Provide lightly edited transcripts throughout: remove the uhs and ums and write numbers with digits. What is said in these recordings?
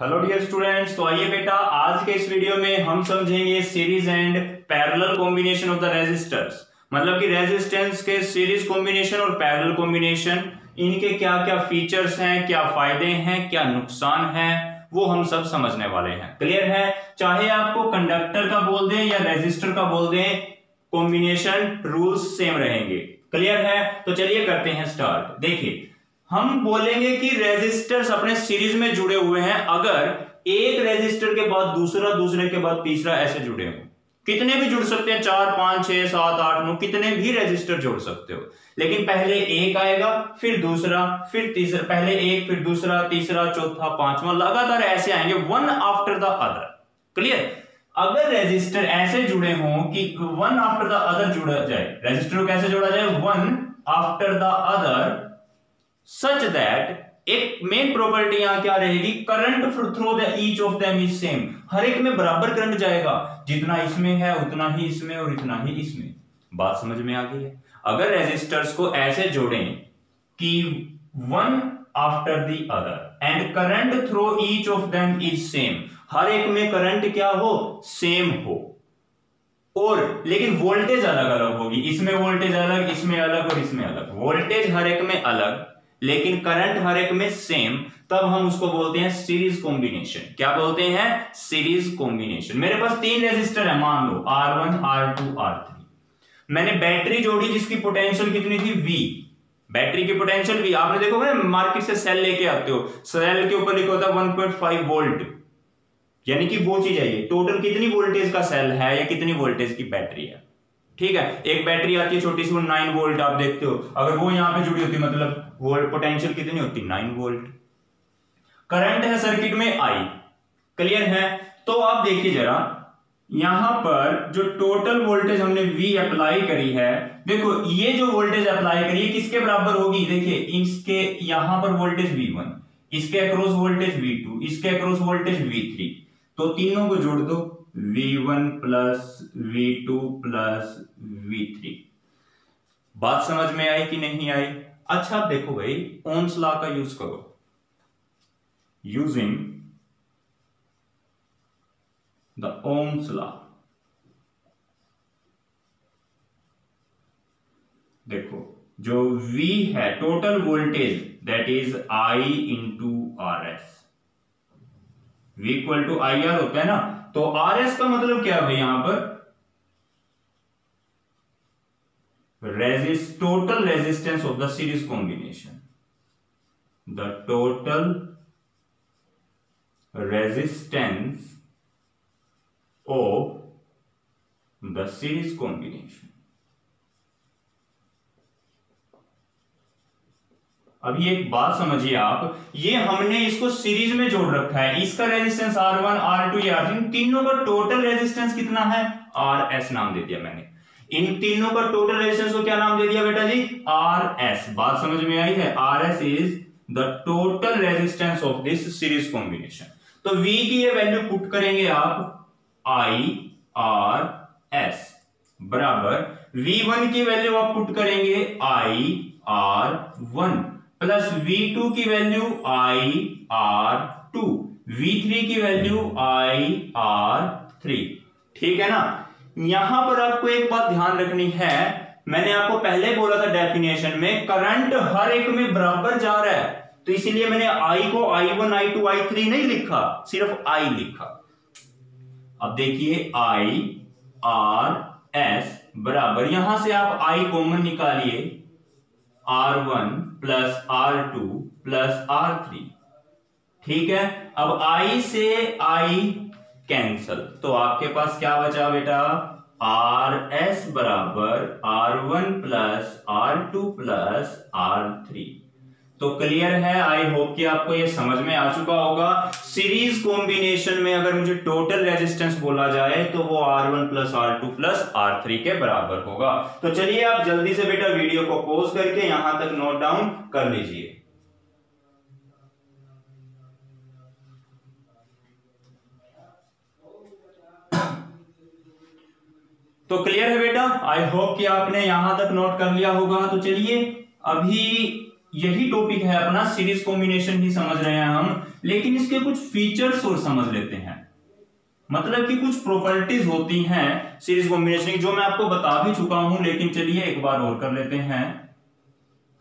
Hello dear students, तो आइए बेटा आज के इस वीडियो में हम समझेंगे series and parallel combination of the resistors. मतलब कि रेजिस्टेंस के सीरीज कॉम्बिनेशन और पैरेलल कॉम्बिनेशन, इनके क्या क्या फीचर्स हैं, क्या फायदे हैं, क्या नुकसान है, वो हम सब समझने वाले हैं। क्लियर है? चाहे आपको कंडक्टर का बोल दें या रेजिस्टर का बोल दें, कॉम्बिनेशन रूल्स सेम रहेंगे। क्लियर है? तो चलिए करते हैं स्टार्ट। देखिए, हम बोलेंगे कि रेजिस्टर्स अपने सीरीज में जुड़े हुए हैं अगर एक रेजिस्टर के बाद दूसरा, दूसरे के बाद तीसरा, ऐसे जुड़े हो। कितने भी जुड़ सकते हैं, 4 5 6 7 8 9, कितने भी रेजिस्टर जोड़ सकते हो। लेकिन पहले एक आएगा, फिर दूसरा, फिर तीसरा, पहले एक, फिर दूसरा, तीसरा, चौथा, पांचवा, लगातार ऐसे आएंगे, one after the other. Clear? अगर रेजिस्टर ऐसे जुड़े हों कि वन आफ्टर द अदर जुड़ा जाए, रेजिस्टर को कैसे जोड़ा जाए, one after the other, such that एक मेन प्रॉपर्टी यहां क्या रहेगी, current through the each of them is same. हर एक में बराबर करंट जाएगा, जितना इसमें है उतना ही इसमें और इतना ही इसमें। बात समझ में आ गई है? अगर रेजिस्टर्स को ऐसे जोड़ें कि one after the other and current through each of them is same, हर एक में करंट क्या हो, सेम हो, और लेकिन वोल्टेज अलग अलग होगी। इसमें वोल्टेज अलग, इसमें अलग और इसमें अलग। वोल्टेज हर एक में अलग लेकिन करंट हर एक में सेम, तब हम उसको बोलते हैं सीरीज कॉम्बिनेशन। क्या बोलते हैं? Series combination. मेरे पास 3 रेजिस्टर है, मान लो R1 R2 R3। मैंने बैटरी जोड़ी जिसकी पोटेंशियल कितनी थी, V। बैटरी की पोटेंशियल V। आपने देखोगे ना, मार्केट से सेल लेके आते हो, सेल के ऊपर लिखा होता है 1.5 वोल्ट, यानी कि वो चीज है ये। टोटल कितनी वोल्टेज का सेल है या कितनी वोल्टेज की बैटरी है। ठीक है, एक बैटरी आती है छोटी सी, वो 9 वोल्ट आप देखते हो, अगर वो यहां पे जुड़ी होती, मतलब वोल्ट पोटेंशियल कितनी होती, 9 वोल्ट। करंट है सर्किट में I। क्लियर है? तो आप देखिए जरा, यहां पर जो टोटल वोल्टेज हमने V अप्लाई करी है, देखो ये जो वोल्टेज अप्लाई करी है किसके बराबर होगी, देखिए इसके यहां पर वोल्टेज V1, इसके अक्रॉस वोल्टेज V2, इसके अक्रॉस वोल्टेज V3, तो तीनों को जोड़ दो, V1 plus V2 plus V3। बात समझ में आई कि नहीं आई? अच्छा देखो भाई, ओम्स लॉ का यूज करो। यूजिंग द ओम्स लॉ, देखो जो V है total voltage, that is I into RS। V equal to IR होता है ना, तो RS का मतलब क्या है भाई, यहां पर total resistance of the series combination, the total resistance of the series combination. अभी एक बात समझिए आप, ये हमने इसको सीरीज में जोड़ रखा है, इसका रेजिस्टेंस R1 R2 या R3, इन तीनों का टोटल रेजिस्टेंस कितना है, RS नाम दे दिया मैंने। इन तीनों का टोटल रेजिस्टेंस को क्या नाम दे दिया बेटा जी, RS। बात समझ में आई है? RS is the total resistance of this series combination. तो V की ये वैल्यू पुट करेंगे आप, IRS बराबर V1 की वैल्यू आप पुट करेंगे IR1 प्लस V2 की वैल्यू IR2, V3 की वैल्यू IR3। ठीक है ना? यहां पर आपको एक बात ध्यान रखनी है, मैंने आपको पहले बोला था डेफिनेशन में, करंट हर एक में बराबर जा रहा है, तो इसीलिए मैंने I को I1 I2 I3 नहीं लिखा, सिर्फ I लिखा। अब देखिए IRS बराबर, यहां से आप I कॉमन निकालिए, R1 plus R2 plus R3। ठीक है, अब I से I कैंसल, तो आपके पास क्या बचा बेटा, RS बराबर R1 plus R2 plus R3। तो क्लियर है? आई होप कि आपको ये समझ में आ चुका होगा। सीरीज कॉम्बिनेशन में अगर मुझे टोटल रेजिस्टेंस बोला जाए तो वो R1 plus R2 plus R3 के बराबर होगा। तो चलिए आप जल्दी से बेटा वीडियो को पॉज करके यहां तक नोट डाउन कर लीजिए। तो क्लियर है बेटा? आई होप कि आपने यहां तक नोट कर लिया होगा। तो चलिए, अभी यही टॉपिक है अपना, सीरीज कॉम्बिनेशन ही समझ रहे हैं हम, लेकिन इसके कुछ फीचर्स और समझ लेते हैं। मतलब कि कुछ प्रॉपर्टीज होती हैं सीरीज कॉम्बिनेशन की जो मैं आपको बता भी चुका हूं, लेकिन चलिए एक बार और कर लेते हैं,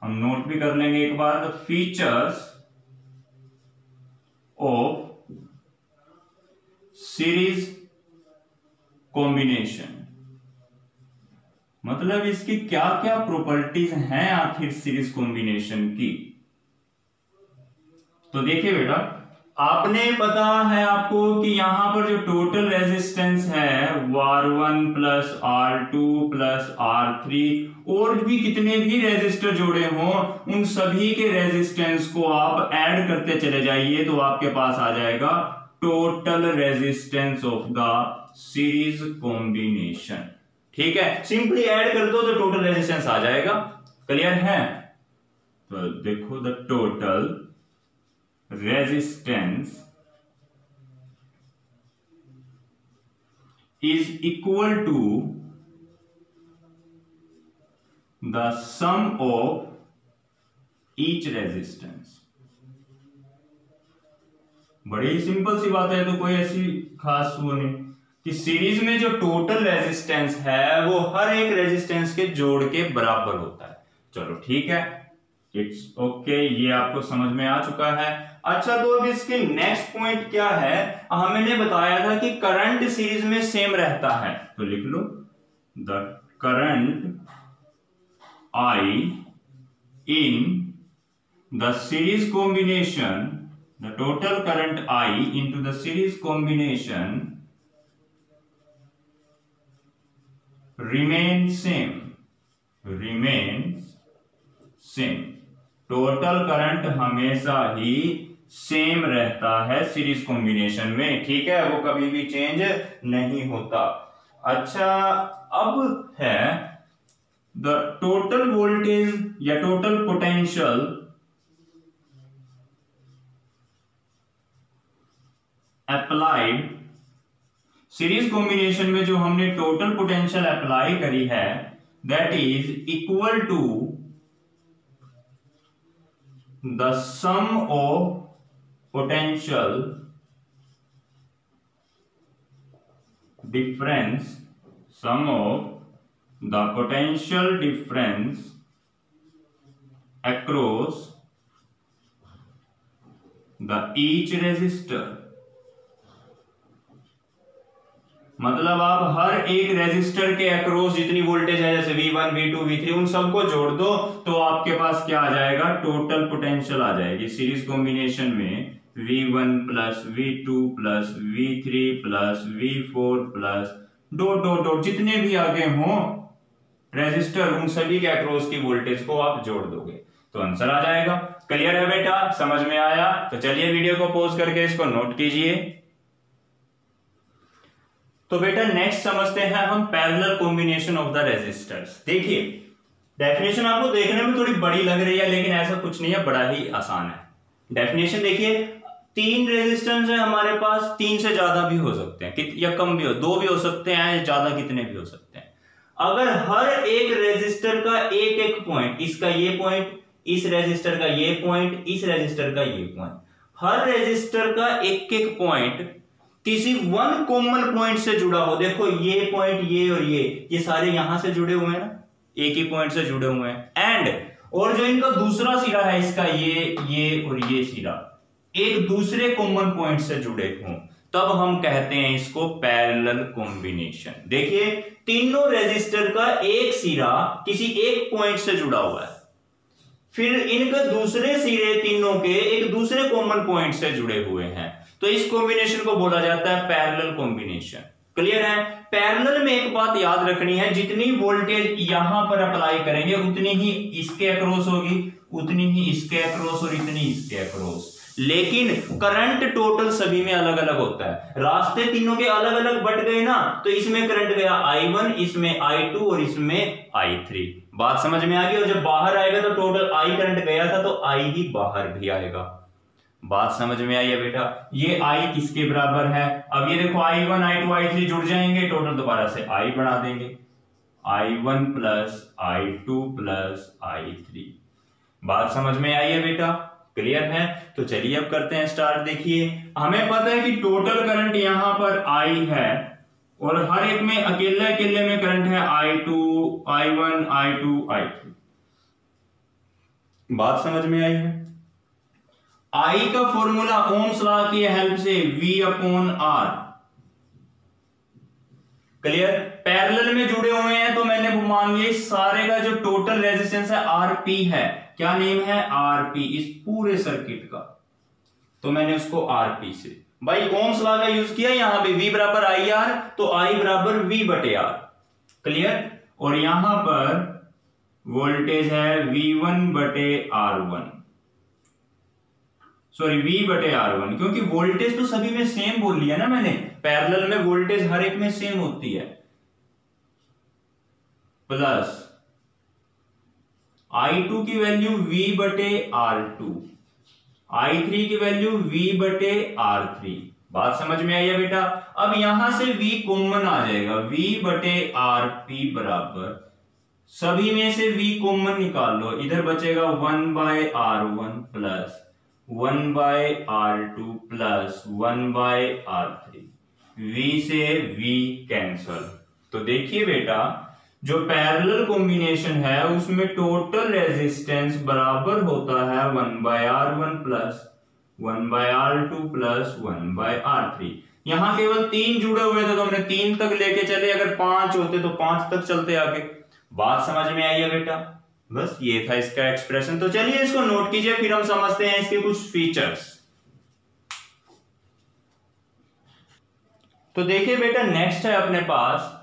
हम नोट भी कर लेंगे एक बार। The features of series combination, मतलब इसकी क्या क्या प्रॉपर्टीज हैं आखिर सीरीज कॉम्बिनेशन की। तो देखिए बेटा, आपने पता है आपको कि यहां पर जो टोटल रेजिस्टेंस है R1 plus R2 plus R3 और भी कितने भी रेजिस्टर जोड़े हों उन सभी के रेजिस्टेंस को आप ऐड करते चले जाइए तो आपके पास आ जाएगा total resistance of the series combination. ठीक है, सिंपली ऐड कर दो तो टोटल रेजिस्टेंस आ जाएगा। क्लियर है? तो देखो, the total resistance is equal to the sum of each resistance। बड़ी सिंपल सी बात है, तो कोई ऐसी खास वो नहीं कि सीरीज में जो टोटल रेजिस्टेंस है वो हर एक रेजिस्टेंस के जोड़ के बराबर होता है। चलो ठीक है, इट्स ओके, ये आपको समझ में आ चुका है। अच्छा, तो अब इसके नेक्स्ट पॉइंट क्या है, हमने बताया था कि करंट सीरीज में सेम रहता है, तो लिख लो the current I in the series combination, the total current I into the series combination remains same, total current हमेशा ही सेम रहता है सीरीज कॉम्बिनेशन में। ठीक है, वो कभी भी चेंज नहीं होता। अच्छा, अब है द टोटल वोल्टेज या total potential applied, series combination में जो हमने टोटल पोटेंशियल अप्लाई करी है that is equal to the sum of potential difference, sum of the potential difference across the each resistor। मतलब आप हर एक रेजिस्टर के अक्रॉस जितनी वोल्टेज है जैसे V1, V2, V3 उन सबको जोड़ दो तो आपके पास क्या आ जाएगा, टोटल पोटेंशियल आ जाएगी। सीरीज कॉम्बिनेशन में V1 plus V2 plus V3 plus V4 plus dot dot dot जितने भी आगे हों रेजिस्टर उन सभी के अक्रॉस की वोल्टेज को आप जोड़ दोगे तो आंसर आ जाएगा। क्लियर है बेटा, समझ में आया? तो चलिए वीडियो को पॉज करके इसको नोट कीजिए। तो बेटा नेक्स्ट समझते हैं हम parallel combination of the resistors. देखिए, डेफिनेशन आपको देखने में थोड़ी बड़ी लग रही है लेकिन ऐसा कुछ नहीं है, बड़ा ही आसान है। डेफिनेशन देखिए, 3 रेजिस्टेंस है हमारे पास, 3 से ज्यादा भी हो सकते हैं या कम भी हो, 2 भी हो सकते हैं, ज्यादा कितने भी हो सकते हैं। अगर हर एक रेजिस्टर का एक एक पॉइंट, इसका ये पॉइंट, इस रेजिस्टर का ये पॉइंट, इस रेजिस्टर का ये पॉइंट, हर रेजिस्टर का एक एक पॉइंट किसी वन कॉमन पॉइंट से जुड़ा हो, देखो ये पॉइंट, ये और ये सारे यहां से जुड़े हुए हैं ना, एक ही पॉइंट से जुड़े हुए हैं, एंड और जो इनका दूसरा सिरा है इसका ये और ये सिरा एक दूसरे कॉमन पॉइंट से जुड़े हों, तब हम कहते हैं इसको पैरेलल कॉम्बिनेशन। देखिए, तीनों रेजिस्टर का एक सिरा किसी एक पॉइंट से जुड़ा हुआ है, फिर इनके दूसरे सिरे तीनों के एक दूसरे कॉमन पॉइंट से जुड़े हुए हैं, तो इस कॉम्बिनेशन को बोला जाता है पैरेलल कॉम्बिनेशन। क्लियर है? पैरेलल में एक बात याद रखनी है, जितनी वोल्टेज यहां पर अप्लाई करेंगे उतनी ही इसके अक्रॉस होगी, उतनी ही इसके अक्रॉस और इतनी इसके अक्रॉस, लेकिन करंट टोटल सभी में अलग अलग होता है। रास्ते तीनों के अलग अलग बट गए ना, तो इसमें करंट गया I1, इसमें I2 और इसमें I3। बात समझ में आ गई? और जब बाहर आएगा तो टोटल I करंट गया था तो I ही बाहर भी आएगा। बात समझ में आई है बेटा? ये I किसके बराबर है? अब ये देखो I1, I2, I3 जुड़ जाएंगे, टोटल दोबारा से I बना देंगे, I1 plus I2 plus I3। बात समझ में आई है बेटा? क्लियर है? तो चलिए अब करते हैं स्टार्ट। देखिए हमें पता है कि टोटल करंट यहां पर I है और हर एक में अकेले अकेले में करंट है I2, I1, I2, I3। बात समझ में आई है? I का फॉर्मूला ओम्स लॉ की हेल्प से V/R। क्लियर? पैरेलल में जुड़े हुए हैं तो मैंने मान लिया सारे का जो टोटल रेजिस्टेंस है RP है। क्या नेम है? RP, इस पूरे सर्किट का। तो मैंने उसको RP से भाई ओम्स लॉ का यूज किया। यहां पे V बराबर IR तो I बराबर V/R। क्लियर? और यहां पर वोल्टेज है V1/R1, सॉरी V/R1, क्योंकि वोल्टेज तो सभी में सेम बोल लिया ना मैंने। पैरेलल में वोल्टेज हर एक में सेम होती है। प्लस I2 की वैल्यू V/R2, I3 की वैल्यू V/R3। बात समझ में आई है बेटा? अब यहां से V कॉमन आ जाएगा, V/RP बराबर सभी में से V कॉमन निकाल लो, इधर बचेगा 1/R1 plus 1/R2 plus 1/R3। V से V कैंसल। तो देखिए बेटा जो पैरेलल कॉम्बिनेशन है उसमें टोटल रेजिस्टेंस बराबर होता है 1/R1 plus 1/R2 plus 1/R3। यहां केवल 3 जुड़े हुए थे तो हमने 3 तक लेके चले, अगर 5 होते तो 5 तक चलते आगे। बात समझ में आई है बेटा? बस ये था इसका एक्सप्रेशन। तो चलिए इसको नोट कीजिए, फिर हम समझते हैं इसके कुछ फीचर्स। तो देखिए बेटा नेक्स्ट है अपने पास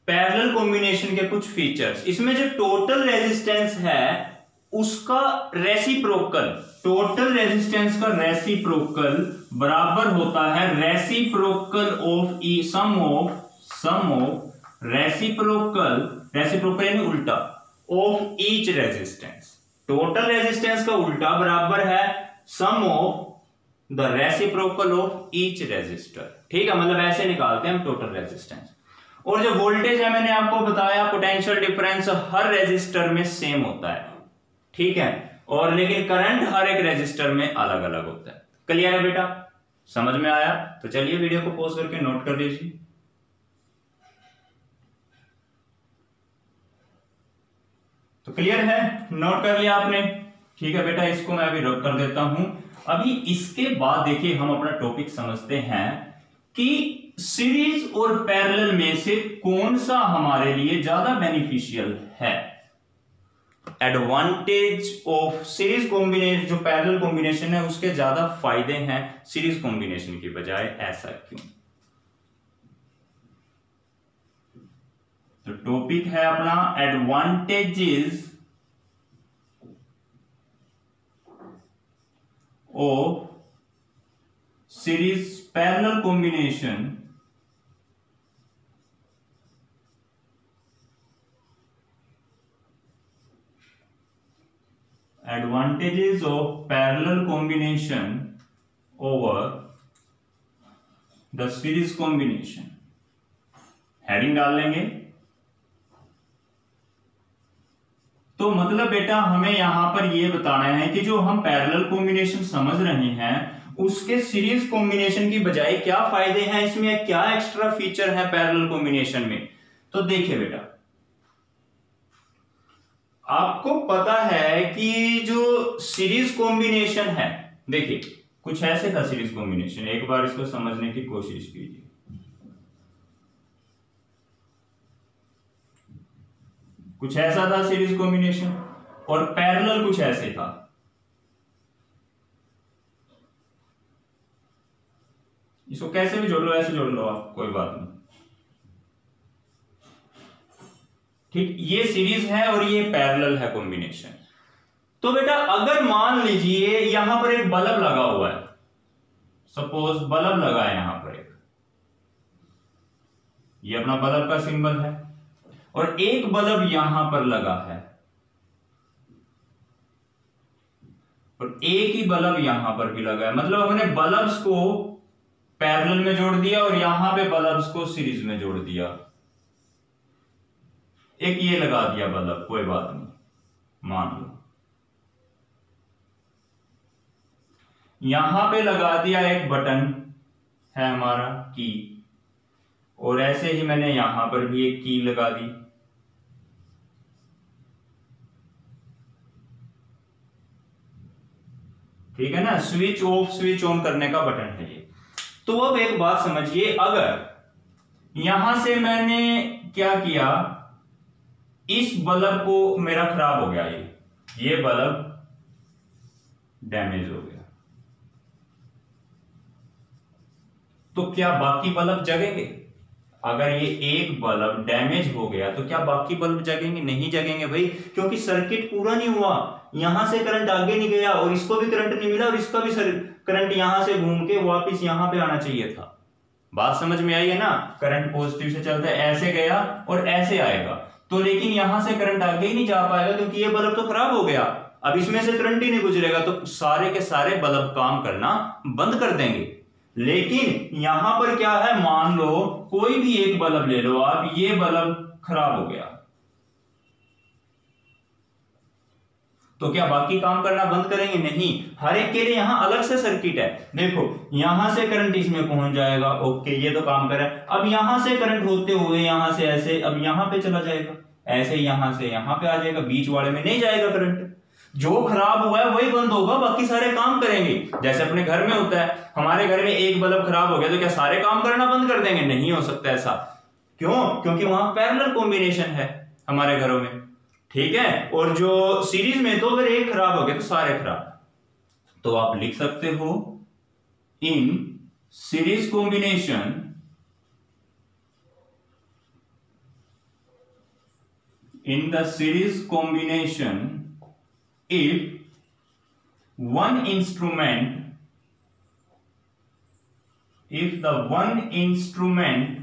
पैरेलल कॉम्बिनेशन के कुछ फीचर्स। इसमें जो टोटल रेजिस्टेंस है उसका रेसिप्रोकल, टोटल रेजिस्टेंस का रेसिप्रोकल बराबर होता है reciprocal of the sum of reciprocal यानी उल्टा of each resistance. Total resistance का उल्टा बराबर है sum of the reciprocal of each resistor. ठीक है, मतलब ऐसे निकालते हैं हम टोटल रेजिस्टेंस। और जो वोल्टेज है मैंने आपको बताया पोटेंशियल डिफरेंस हर रेजिस्टर में सेम होता है। ठीक है, और लेकिन करंट हर एक रेजिस्टर में अलग अलग होता है। क्लियर है बेटा? समझ में आया? तो चलिए वीडियो को पॉज करके नोट कर लीजिए। तो क्लियर है? नोट कर लिया आपने? ठीक है बेटा, इसको मैं अभी रब कर देता हूं। अभी इसके बाद देखिए हम अपना टॉपिक समझते हैं कि सीरीज और पैरेलल में से कौन सा हमारे लिए ज्यादा बेनिफिशियल है। एडवांटेज ऑफ सीरीज कॉम्बिनेशन, जो पैरेलल कॉम्बिनेशन है उसके ज्यादा फायदे हैं सीरीज कॉम्बिनेशन की बजाय, ऐसा क्यों? तो टॉपिक है अपना advantages of series parallel combination advantages of parallel combination over the series combination। Heading डाल लेंगे। तो मतलब बेटा हमें यहां पर यह बताना है कि जो हम पैरेलल कॉम्बिनेशन समझ रहे हैं उसके सीरीज कॉम्बिनेशन की बजाय क्या फायदे हैं, इसमें क्या एक्स्ट्रा फीचर है पैरेलल कॉम्बिनेशन में। तो देखिए बेटा आपको पता है कि जो सीरीज कॉम्बिनेशन है, देखिए कुछ ऐसे था सीरीज कॉम्बिनेशन, एक बार इसको समझने की कोशिश कीजिए। कुछ ऐसा था सीरीज कॉम्बिनेशन और पैरेलल कुछ ऐसे था। इसको कैसे भी जोड़ लो, ऐसे जोड़ लो आप, कोई बात नहीं। ठीक, ये सीरीज है और ये पैरेलल है कॉम्बिनेशन। तो बेटा अगर मान लीजिए यहां पर एक बल्ब लगा हुआ है, सपोज बल्ब लगा है यहां पर एक, ये अपना बल्ब का सिंबल है, और एक बल्ब यहां पर लगा है और एक ही बल्ब यहां पर भी लगा है। मतलब हमने बल्ब्स को पैरेलल में जोड़ दिया और यहां पे बल्ब्स को सीरीज में जोड़ दिया। एक ये लगा दिया बल्ब, कोई बात नहीं, मान लो। यहां पे लगा दिया एक बटन है हमारा की, और ऐसे ही मैंने यहां पर भी एक की लगा दी। ठीक है ना, स्विच ऑफ स्विच ऑन करने का बटन है ये। तो अब एक बात समझिए, अगर यहां से मैंने क्या किया, इस बल्ब को मेरा खराब हो गया, ये बल्ब डैमेज हो गया, तो क्या बाकी बल्ब जगेंगे? अगर ये एक बल्ब डैमेज हो गया तो क्या बाकी बल्ब जगेंगे? नहीं जगेंगे भाई, क्योंकि सर्किट पूरा नहीं हुआ। यहां से करंट आगे नहीं गया और इसको भी करंट नहीं मिला और इसका भी करंट यहां से घूम के वापस यहां पे आना चाहिए था। बात समझ में आई है ना? करंट पॉजिटिव से चलता है, ऐसे गया और ऐसे आएगा, तो लेकिन यहां से करंट आगे ही नहीं जा पाएगा क्योंकि ये बल्ब तो खराब हो गया। अब इसमें से करंट ही नहीं गुजरेगा तो सारे के सारे बल्ब काम करना बंद कर देंगे। लेकिन यहां पर क्या है, मान लो कोई भी एक बल्ब ले लो आप, ये बल्ब खराब हो गया, तो क्या बाकी काम करना बंद करेंगे? नहीं, हर एक के लिए यहां अलग से सर्किट है। देखो यहां से करंट इसमें पहुंच जाएगा, ओके ये तो काम कर रहा है। अब यहां से करंट होते हुए यहां से ऐसे अब यहां पे चला जाएगा, ऐसे यहां से यहां पे आ जाएगा, बीच वाले में नहीं जाएगा करंट। जो खराब हुआ है वही बंद होगा, बाकी सारे काम करेंगे। जैसे अपने घर में होता है, हमारे घर में एक बल्ब खराब हो गया तो क्या सारे काम करना बंद कर देंगे? नहीं हो सकता ऐसा। क्यों? क्योंकि वहां पैरेलल कॉम्बिनेशन है हमारे घरों में, ठीक है। और जो सीरीज में तो अगर एक खराब हो गया तो सारे खराब। तो आप लिख सकते हो in series combination, in the series combination, if the one instrument,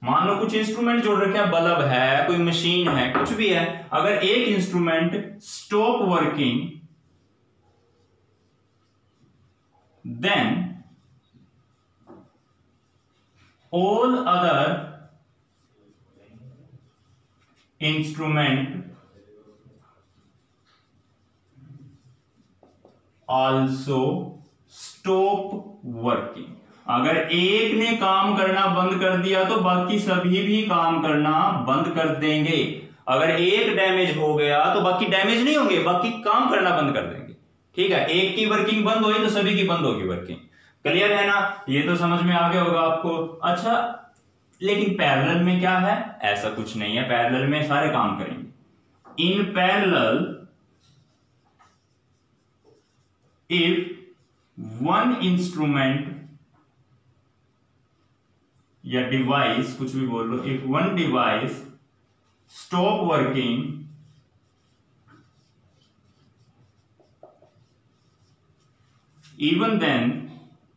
मान लो कुछ इंस्ट्रूमेंट जोड़ रखे हैं, बल्ब है, कोई मशीन है, कुछ भी है, अगर एक instrument stop working, then all other instrument also stop working। अगर एक ने काम करना बंद कर दिया तो बाकी सभी भी काम करना बंद कर देंगे। अगर एक डैमेज हो गया तो बाकी डैमेज नहीं होंगे, बाकी काम करना बंद कर देंगे। ठीक है, एक की वर्किंग बंद हुई तो सभी की बंद होगी वर्किंग। क्लियर है ना? ये तो समझ में आ गया होगा आपको। अच्छा, लेकिन पैरेलल में क्या है? ऐसा कुछ नहीं है, पैरेलल में सारे काम करेंगे। In parallel if one instrument या डिवाइस, कुछ भी बोल लो, if one device stop working, even then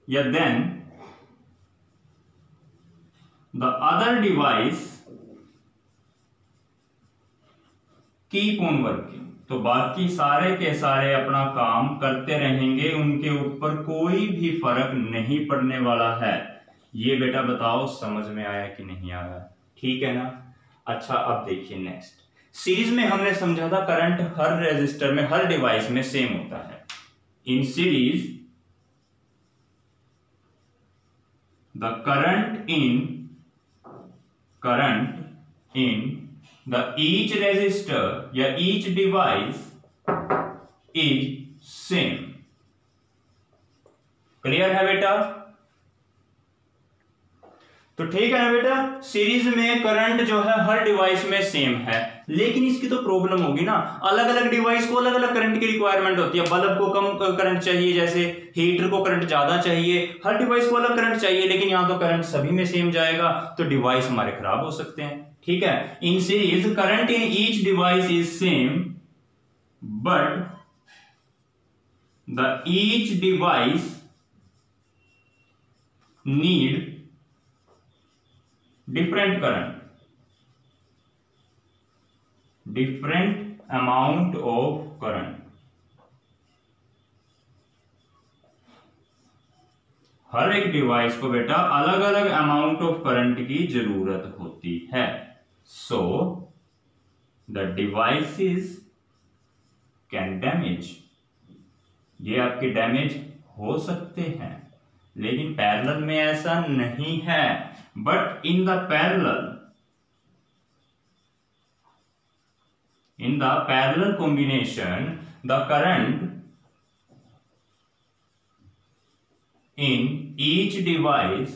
या then the other device keep on working, तो बाकी सारे के सारे अपना काम करते रहेंगे, उनके ऊपर कोई भी फर्क नहीं पड़ने वाला है। ये बेटा बताओ समझ में आया कि नहीं आया? ठीक है ना? अच्छा, अब देखिए नेक्स्ट। सीरीज में हमने समझा था करंट हर रेजिस्टर में, हर डिवाइस में सेम होता है। In series the current in the each resistor या each device is same। Clear है बेटा? तो ठीक है ना बेटा, सीरीज में करंट जो है हर डिवाइस में सेम है, लेकिन इसकी तो प्रॉब्लम होगी ना, अलग अलग डिवाइस को अलग अलग करंट की रिक्वायरमेंट होती है। बल्ब को कम करंट चाहिए, जैसे हीटर को करंट ज्यादा चाहिए, हर डिवाइस को अलग करंट चाहिए, लेकिन यहां तो करंट सभी में सेम जाएगा, तो डिवाइस हमारे खराब हो सकते हैं। ठीक है, in series current in each device is same, but the each device need different current, different amount of current। हर एक डिवाइस को बेटा अलग अलग अमाउंट ऑफ करंट की जरूरत होती है। So the devices can damage, ये आपके डैमेज हो सकते हैं, लेकिन पैरेलल में ऐसा नहीं है। But in the parallel combination the current in each device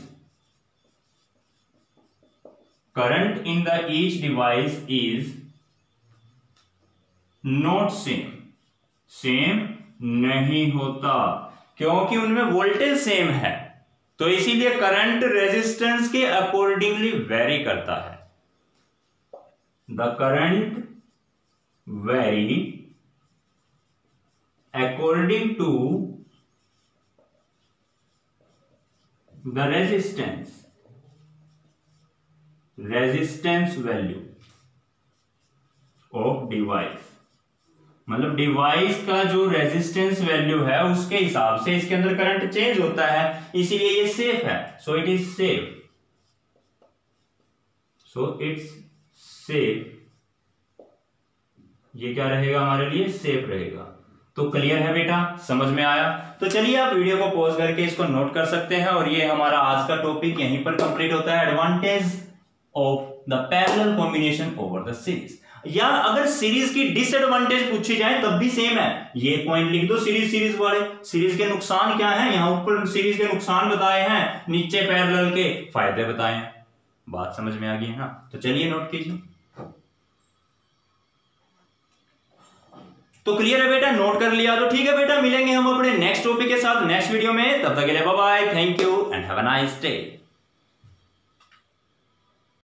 is not same नहीं होता, क्योंकि उनमें वोल्टेज सेम है, तो इसीलिए करंट रेजिस्टेंस के अकॉर्डिंगली वेरी करता है। The current vary according to the resistance value of device, मतलब डिवाइस का जो रेजिस्टेंस वैल्यू है उसके हिसाब से इसके अंदर करंट चेंज होता है, इसीलिए ये सेफ है। सो इट इज सेफ, ये क्या रहेगा हमारे लिए, सेफ रहेगा। तो क्लियर है बेटा, समझ में आया? तो चलिए आप वीडियो को पॉज करके इसको नोट कर सकते हैं, और ये हमारा आज का टॉपिक यहीं पर कंप्लीट होता है, advantage of the parallel combination over the series. या अगर सीरीज की डिसएडवांटेज पूछी जाए तब भी सेम है, ये पॉइंट लिख दो सीरीज वाले। सीरीज के नुकसान क्या है, यहां ऊपर सीरीज के नुकसान बताए हैं, नीचे पैरेलल के फायदे बताए हैं। बात समझ में आ गई है ना? तो चलिए नोट कीजिए। तो क्लियर है बेटा, नोट कर लिया तो ठीक है बेटा, मिलेंगे हम अपने नेक्स्ट टॉपिक के साथ नेक्स्ट वीडियो में। तब तक के लिए bye bye, thank you and have a nice day.